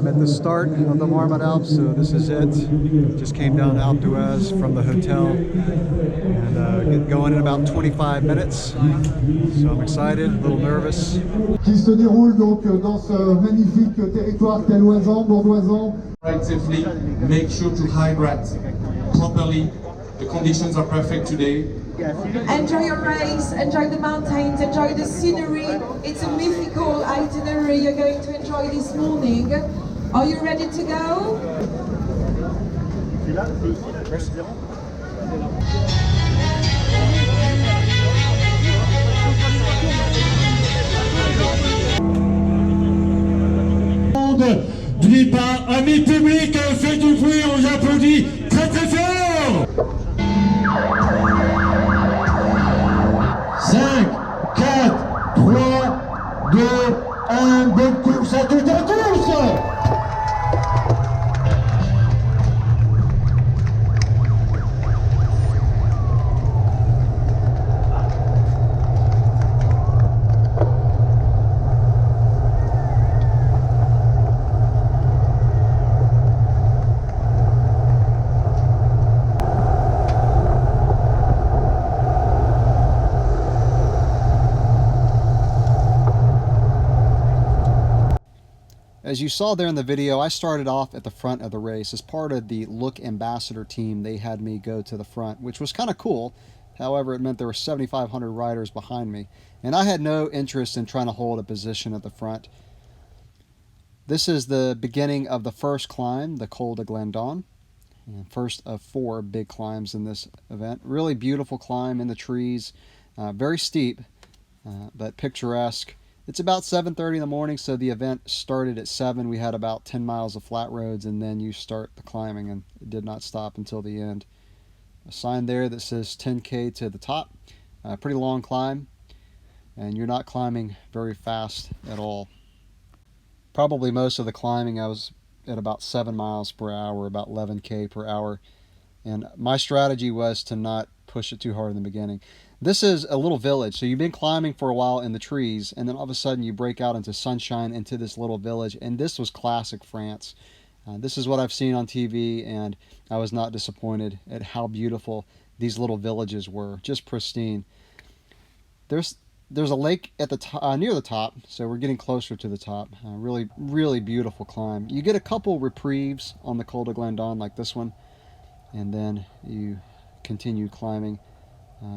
at the start of the Marmotte Alpes, so this is it. Just came down Alpe d'Huez from the hotel and get going in about 25 minutes. So I'm excited, a little nervous. Qui se déroule donc dans ce magnifique territoire caloisan, bordoisan. Ride safely, make sure to hydrate properly. The conditions are perfect today. Enjoy your race, enjoy the mountains, enjoy the scenery. It's a mythical itinerary you're going to enjoy this morning. Are you ready to go? Du départ, amis publics, faites du bruit, on vous applaudit très très fort. 5, 4, 3, 2, 1, bonne course à toutes et à tous. As you saw there in the video, I started off at the front of the race. As part of the Look Ambassador team, they had me go to the front, which was kind of cool. However, it meant there were 7,500 riders behind me, and I had no interest in trying to hold a position at the front. This is the beginning of the first climb, the Col De Glen Don, first of 4 big climbs in this event. Really beautiful climb in the trees, very steep, but picturesque. It's about 7:30 in the morning, so the event started at 7. We had about 10 miles of flat roads, and then you start the climbing, and it did not stop until the end. A sign there that says 10K to the top. Pretty long climb, and you're not climbing very fast at all. Probably most of the climbing I was at about 7 miles per hour, about 11K per hour, and my strategy was to not push it too hard in the beginning. This is a little village, so you've been climbing for a while in the trees, and then all of a sudden you break out into sunshine into this little village, and this was classic France. This is what I've seen on TV, and I was not disappointed at how beautiful these little villages were, just pristine. There's a lake at the top, near the top, so we're getting closer to the top. Really beautiful climb. You get a couple reprieves on the Col De Glen Don like this one, and then you continue climbing.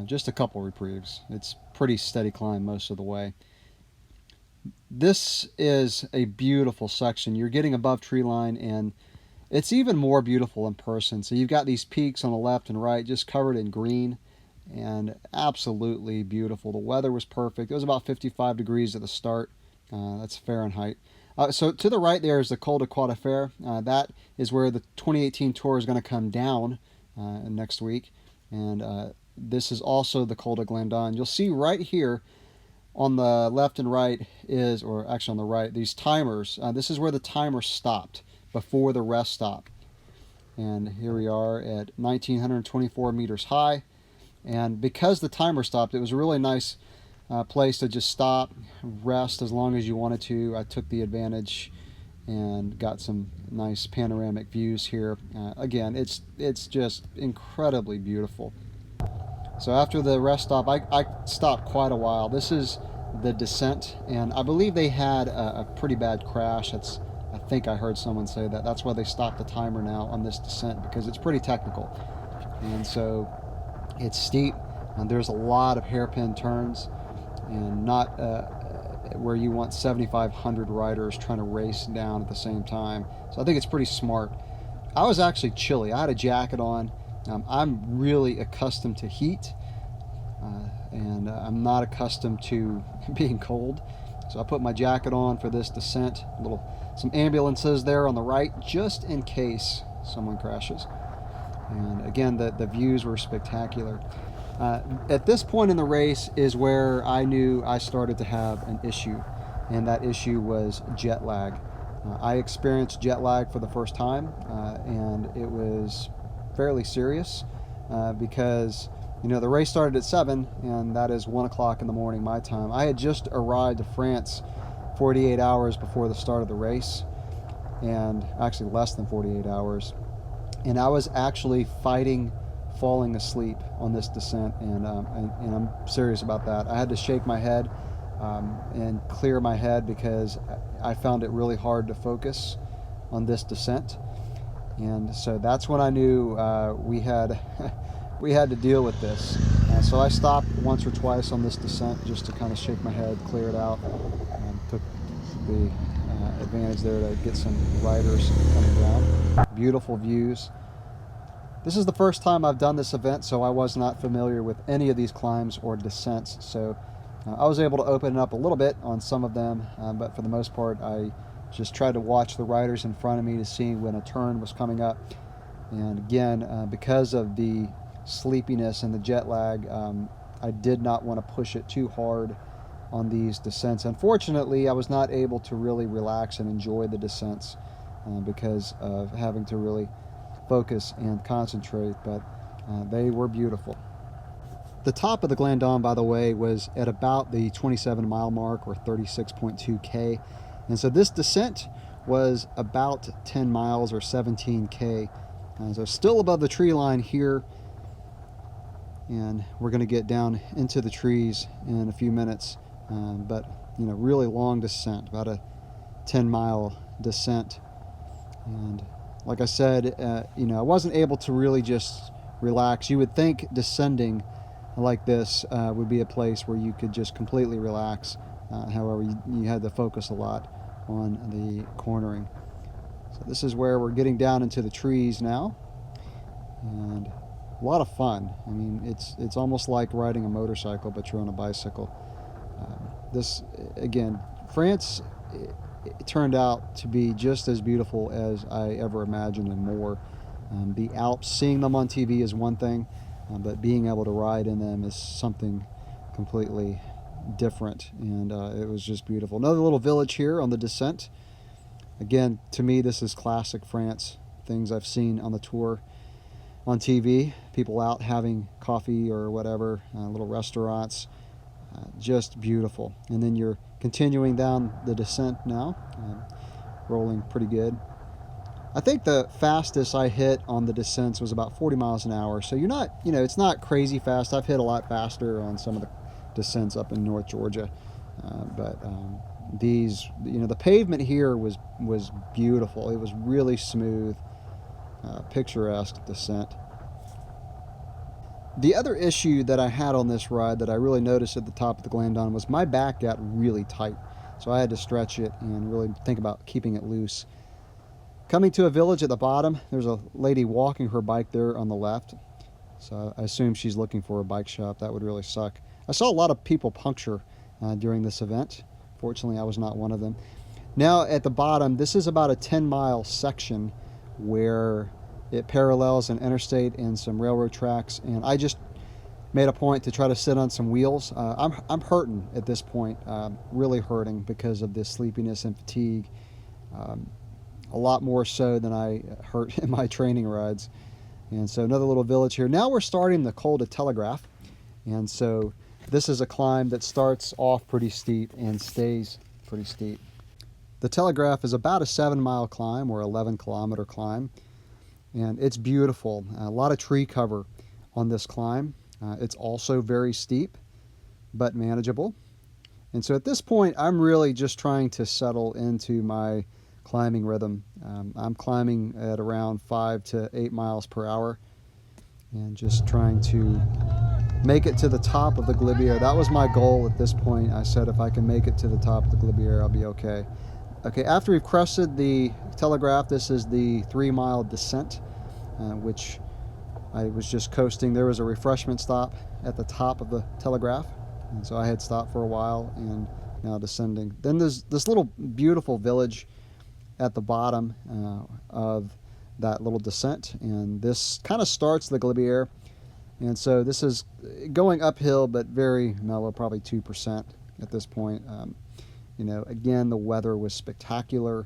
Just a couple reprieves. It's pretty steady climb most of the way. This is a beautiful section. You're getting above tree line, and it's even more beautiful in person. So you've got these peaks on the left and right just covered in green, and absolutely beautiful. The weather was perfect. It was about 55 degrees at the start. That's Fahrenheit. So to the right there is the Col de Quatrefer. That is where the 2018 Tour is going to come down next week, and this is also the Col De Glen Don. You'll see right here on the left and right is, or actually on the right, these timers. This is where the timer stopped before the rest stop. And here we are at 1,924 meters high. And because the timer stopped, it was a really nice place to just stop, rest as long as you wanted to. I took the advantage and got some nice panoramic views here. Again, it's just incredibly beautiful. So after the rest stop, I stopped quite a while. This is the descent, and I believe they had a pretty bad crash. I think I heard someone say that. That's why they stopped the timer now on this descent, because it's pretty technical. And so it's steep, and there's a lot of hairpin turns, and not where you want 7,500 riders trying to race down at the same time. So I think it's pretty smart. I was actually chilly. I had a jacket on. I'm really accustomed to heat, and I'm not accustomed to being cold. So I put my jacket on for this descent. Some ambulances there on the right, just in case someone crashes. And again, the views were spectacular. At this point in the race is where I knew I started to have an issue, and that issue was jet lag. I experienced jet lag for the first time, and it was fairly serious because the race started at 7, and that is 1 o'clock in the morning my time. I had just arrived to France 48 hours before the start of the race, and actually less than 48 hours. And I was actually fighting falling asleep on this descent, and I'm serious about that. I had to shake my head and clear my head because I found it really hard to focus on this descent. And so that's when I knew we had we had to deal with this. So I stopped once or twice on this descent just to kind of shake my head, clear it out, and took the advantage there to get some riders coming down. Beautiful views. This is the first time I've done this event, so I was not familiar with any of these climbs or descents. So I was able to open it up a little bit on some of them, but for the most part, I just tried to watch the riders in front of me to see when a turn was coming up. And again, because of the sleepiness and the jet lag, I did not want to push it too hard on these descents. Unfortunately, I was not able to really relax and enjoy the descents because of having to really focus and concentrate, but they were beautiful. The top of the Glen Don, by the way, was at about the 27-mile mark, or 36.2K. And so this descent was about 10 miles or 17K. So still above the tree line here. And we're going to get down into the trees in a few minutes. But, really long descent, about a 10-mile descent. And like I said, I wasn't able to really just relax. You would think descending like this would be a place where you could just completely relax. However, you had to focus a lot on the cornering. So this is where we're getting down into the trees now, and a lot of fun. I mean, it's almost like riding a motorcycle, but you're on a bicycle. This, again, France, it turned out to be just as beautiful as I ever imagined and more. The Alps, seeing them on TV is one thing, but being able to ride in them is something completely different, and it was just beautiful. Another little village here on the descent. Again, to me, this is classic France, things I've seen on the tour on TV, people out having coffee or whatever, little restaurants, just beautiful. And then you're continuing down the descent now, rolling pretty good. I think the fastest I hit on the descents was about 40 miles an hour. So you're not, it's not crazy fast. I've hit a lot faster on some of the descents up in North Georgia. But these, the pavement here was beautiful. It was really smooth, picturesque descent. The other issue that I had on this ride that I really noticed at the top of the Glen Don was my back got really tight. So I had to stretch it and really think about keeping it loose. Coming to a village at the bottom, there's a lady walking her bike there on the left. So I assume she's looking for a bike shop. That would really suck. I saw a lot of people puncture during this event. Fortunately, I was not one of them. Now at the bottom, this is about a 10-mile section where it parallels an interstate and some railroad tracks. And I just made a point to try to sit on some wheels. I'm hurting at this point, really hurting because of this sleepiness and fatigue. A lot more so than I hurt in my training rides. And so another little village here. Now we're starting the Col de Telegraph. And so this is a climb that starts off pretty steep and stays pretty steep. The Telegraph is about a 7-mile climb or 11-kilometer climb. And it's beautiful. A lot of tree cover on this climb. It's also very steep, but manageable. And so at this point, I'm really just trying to settle into my climbing rhythm. I'm climbing at around 5 to 8 miles per hour and just trying to make it to the top of the Glibier. That was my goal at this point. I said if I can make it to the top of the Glibier, I'll be okay. Okay, after we've crested the Telegraph, this is the 3-mile descent, which I was just coasting. There was a refreshment stop at the top of the Telegraph, and so I had stopped for a while and now descending. Then there's this little beautiful village at the bottom of that little descent, and this kind of starts the Glibier. And so this is going uphill, but very mellow, probably 2% at this point. Again, the weather was spectacular.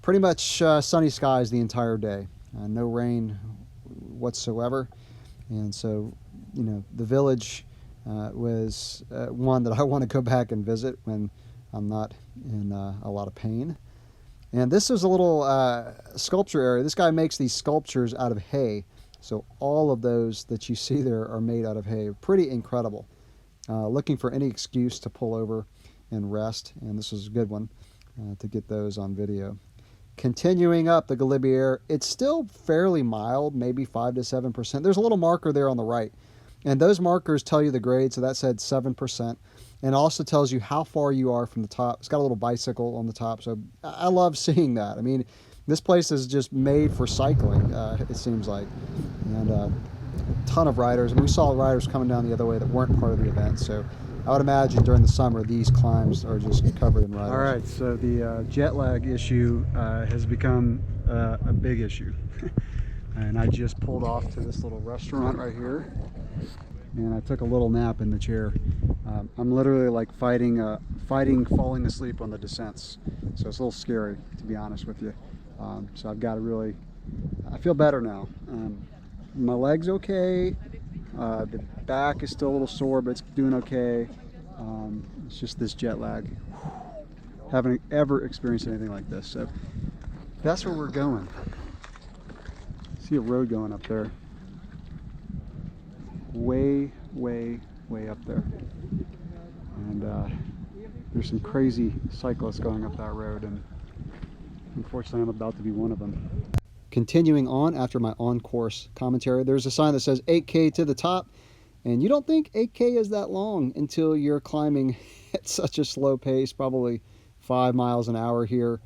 Pretty much sunny skies the entire day. No rain whatsoever. And so, the village was one that I want to go back and visit when I'm not in a lot of pain. And this is a little sculpture area. This guy makes these sculptures out of hay. So all of those that you see there are made out of hay. Pretty incredible. Looking for any excuse to pull over and rest. And this was a good one to get those on video. Continuing up the Galibier, it's still fairly mild, maybe 5 to 7%. There's a little marker there on the right. And those markers tell you the grade, so that said 7%. And also tells you how far you are from the top. It's got a little bicycle on the top, so I love seeing that. I mean, this place is just made for cycling, it seems like. And a ton of riders. And we saw riders coming down the other way that weren't part of the event, so I would imagine during the summer these climbs are just covered in riders. All right, so the jet lag issue has become a big issue. And I just pulled off to this little restaurant right here, and I took a little nap in the chair. I'm literally like fighting falling asleep on the descents, so it's a little scary, to be honest with you. So I've got to really, I feel better now. My leg's okay, the back is still a little sore, but it's doing okay. It's just this jet lag. Haven't ever experienced anything like this, so that's where we're going. See a road going up there, way up there, and there's some crazy cyclists going up that road, and unfortunately I'm about to be one of them. Continuing on after my on-course commentary, there's a sign that says 8K to the top, and you don't think 8K is that long until you're climbing at such a slow pace, probably 5 miles an hour here.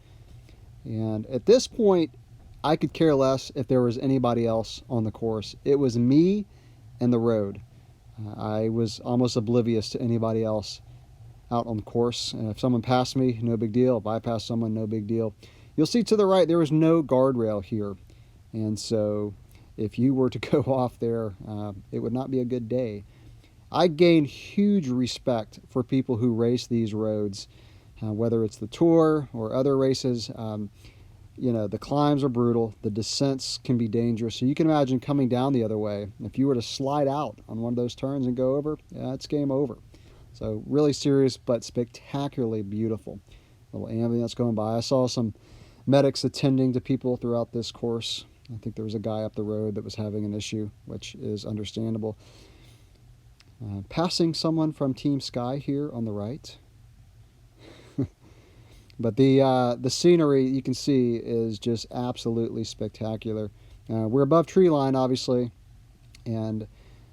And at this point, I could care less if there was anybody else on the course. It was me and the road. I was almost oblivious to anybody else out on the course. If someone passed me, no big deal. If I passed someone, no big deal. You'll see to the right, there was no guardrail here. And so if you were to go off there, it would not be a good day. I gained huge respect for people who race these roads, whether it's the Tour or other races. You know, the climbs are brutal. The descents can be dangerous. So you can imagine coming down the other way. If you were to slide out on one of those turns and go over, yeah, it's game over. So really serious, but spectacularly beautiful. Little ambulance going by. I saw some medics attending to people throughout this course. I think there was a guy up the road that was having an issue, which is understandable. Passing someone from Team Sky here on the right. But the scenery you can see is just absolutely spectacular. We're above tree line, obviously, and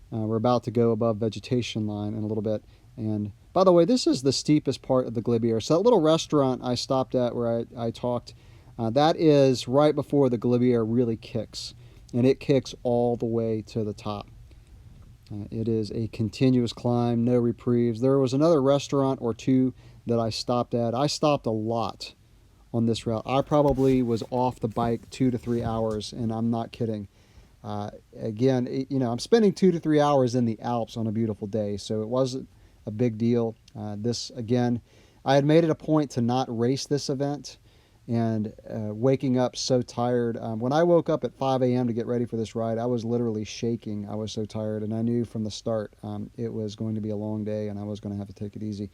we're about to go above vegetation line in a little bit. And by the way, this is the steepest part of the Galibier. So that little restaurant I stopped at where I talked, that is right before the Galibier really kicks, and it kicks all the way to the top. It is a continuous climb, no reprieves. There was another restaurant or two that I stopped at. I stopped a lot on this route. I probably was off the bike 2 to 3 hours, and I'm not kidding. Again, you know, I'm spending 2 to 3 hours in the Alps on a beautiful day, so it wasn't a big deal. This, again, I had made it a point to not race this event, and waking up so tired. When I woke up at 5 a.m. to get ready for this ride, I was literally shaking. I was so tired, and I knew from the start it was going to be a long day, and I was going to have to take it easy.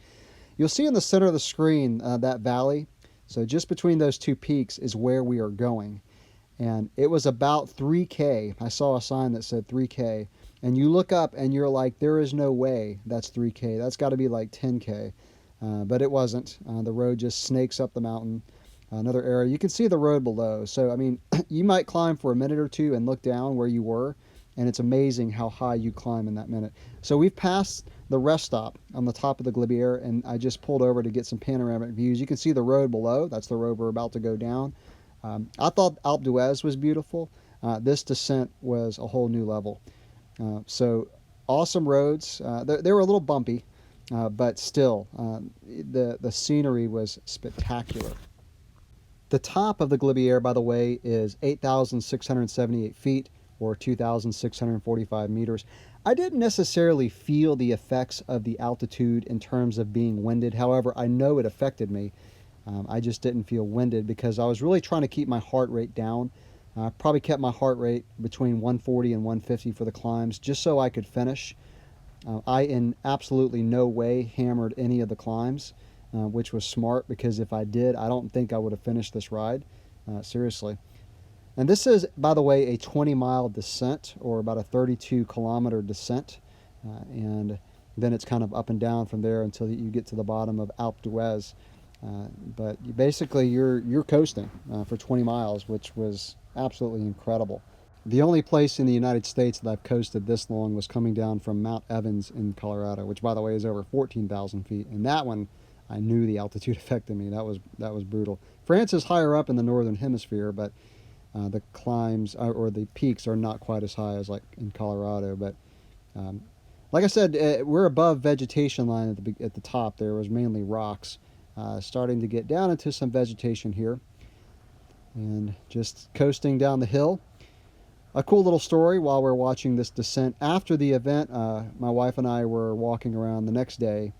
You'll see in the center of the screen that valley. So just between those two peaks is where we are going. And it was about 3K. I saw a sign that said 3K. And you look up and you're like, there is no way that's 3K. That's got to be like 10K. But it wasn't. The road just snakes up the mountain. Another area. You can see the road below. So, I mean, you might climb for a minute or two and look down where you were. And it's amazing how high you climb in that minute. So we've passed the rest stop on the top of the Galibier, and I just pulled over to get some panoramic views. You can see the road below. That's the road we're about to go down. I thought Alpe d'Huez was beautiful. This descent was a whole new level. So awesome roads. They were a little bumpy, but still, the scenery was spectacular. The top of the Galibier, by the way, is 8,678 feet, or 2,645 meters. I didn't necessarily feel the effects of the altitude in terms of being winded. However, I know it affected me. I just didn't feel winded because I was really trying to keep my heart rate down. I probably kept my heart rate between 140 and 150 for the climbs just so I could finish. I in absolutely no way hammered any of the climbs. which was smart, because if I did, I don't think I would have finished this ride, seriously. And this is, by the way, a 20-mile descent, or about a 32-kilometer descent, and then it's kind of up and down from there until you get to the bottom of Alpe d'Huez. But basically you're coasting for 20 miles, which was absolutely incredible. The only place in the United States that I've coasted this long was coming down from Mount Evans in Colorado, which, by the way, is over 14,000 feet. And that one, I knew the altitude affected me. That was brutal. France is higher up in the northern hemisphere, but the climbs or the peaks are not quite as high as like in Colorado. But like I said, we're above vegetation line at the top. There was mainly rocks, starting to get down into some vegetation here, and just coasting down the hill. A cool little story while we're watching this descent. After the event, my wife and I were walking around the next day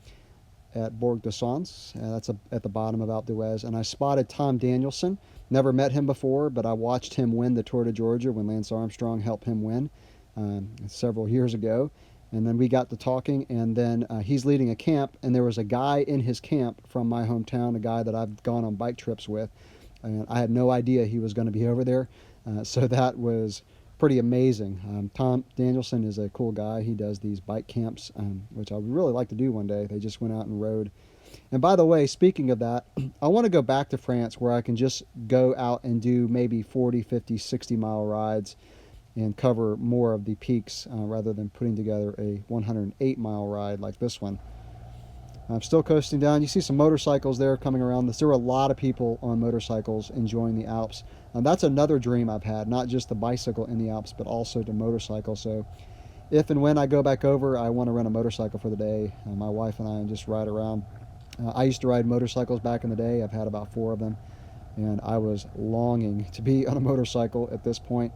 at Bourg de Sens, that's at the bottom of Alpe d'Huez, and I spotted Tom Danielson. Never met him before, but I watched him win the Tour de Georgia when Lance Armstrong helped him win several years ago. And then we got to talking, and then he's leading a camp, and there was a guy in his camp from my hometown, a guy that I've gone on bike trips with, and I had no idea he was going to be over there. So that was pretty amazing. Tom Danielson is a cool guy. He does these bike camps, which I would really like to do one day. They just went out and rode. And by the way, speaking of that, I want to go back to France where I can just go out and do maybe 40, 50, 60-mile rides and cover more of the peaks rather than putting together a 108-mile ride like this one. I'm still coasting down. You see some motorcycles there coming around this. There were a lot of people on motorcycles enjoying the Alps. And that's another dream I've had, not just the bicycle in the Alps, but also to motorcycle. So if and when I go back over, I want to rent a motorcycle for the day. My wife and I just ride around. I used to ride motorcycles back in the day. I've had about 4 of them, and I was longing to be on a motorcycle at this point.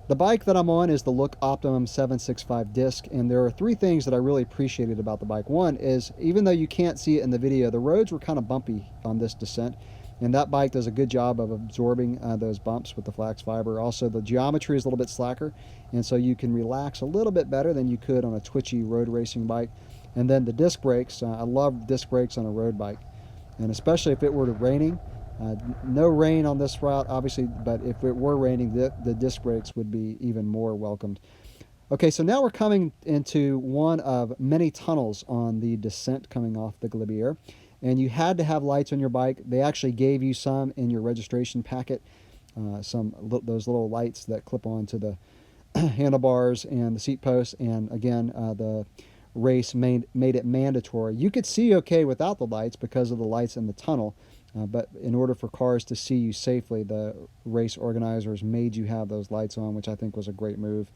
The bike that I'm on is the Look Optimum 765 disc, and there are 3 things that I really appreciated about the bike. One is, even though you can't see it in the video, the roads were kind of bumpy on this descent, and that bike does a good job of absorbing those bumps with the flax fiber. Also, the geometry is a little bit slacker, and so you can relax a little bit better than you could on a twitchy road racing bike. And then the disc brakes, I love disc brakes on a road bike, and especially if it were raining. No rain on this route, obviously, but if it were raining, the disc brakes would be even more welcomed. Okay, so now we're coming into one of many tunnels on the descent coming off the Glibier, and you had to have lights on your bike. They actually gave you some in your registration packet, those little lights that clip onto the handlebars and the seat posts, and again, the race made it mandatory. You could see okay without the lights because of the lights in the tunnel, but in order for cars to see you safely, the race organizers made you have those lights on, which I think was a great move,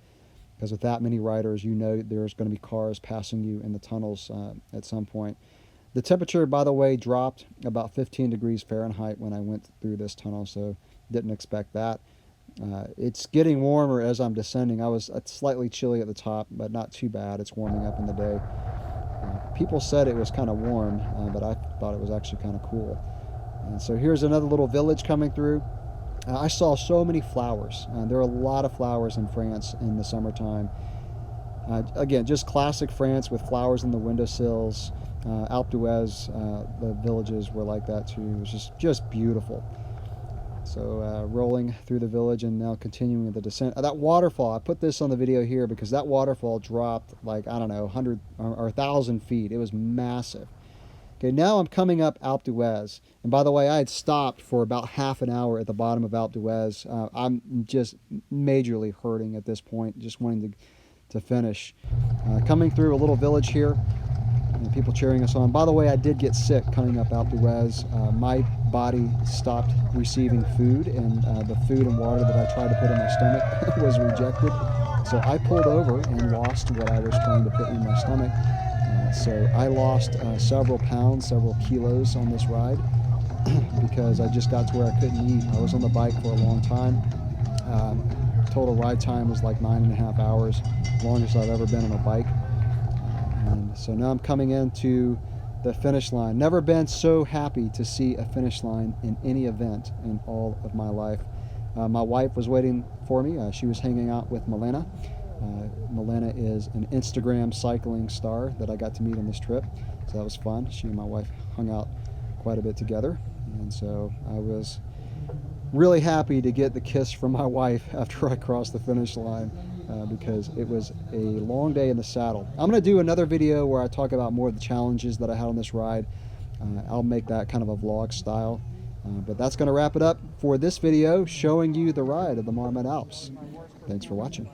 because with that many riders, you know there's going to be cars passing you in the tunnels at some point. The temperature, by the way, dropped about 15 degrees Fahrenheit when I went through this tunnel, so didn't expect that. It's getting warmer as I'm descending. I was slightly chilly at the top, but not too bad. It's warming up in the day. People said it was kind of warm, but I thought it was actually kind of cool. And so here's another little village coming through. I saw so many flowers. There are a lot of flowers in France in the summertime. Again, just classic France with flowers in the windowsills. Alpe d'Huez, the villages were like that too. It was just beautiful. So rolling through the village and now continuing the descent. That waterfall, I put this on the video here because that waterfall dropped like, I don't know, 100 or 1,000 feet. It was massive. Okay, now I'm coming up Alpe d'Huez. And by the way, I had stopped for about half an hour at the bottom of Alpe d'Huez. I'm just majorly hurting at this point, just wanting to finish. Coming through a little village here, and people cheering us on. By the way, I did get sick coming up Alpe d'Huez. My body stopped receiving food, and the food and water that I tried to put in my stomach was rejected. So I pulled over and lost what I was trying to put in my stomach. So I lost several pounds, several kilos on this ride because I just got to where I couldn't eat. I was on the bike for a long time. Total ride time was like 9.5 hours, longest I've ever been on a bike. And so now I'm coming into the finish line. Never been so happy to see a finish line in any event in all of my life. My wife was waiting for me. She was hanging out with Milena. Milena is an Instagram cycling star that I got to meet on this trip, so that was fun. She and my wife hung out quite a bit together. And so I was really happy to get the kiss from my wife after I crossed the finish line, because it was a long day in the saddle. I'm going to do another video where I talk about more of the challenges that I had on this ride. I'll make that kind of a vlog style. But that's going to wrap it up for this video showing you the ride of the Marmotte Alpes. Thanks for watching.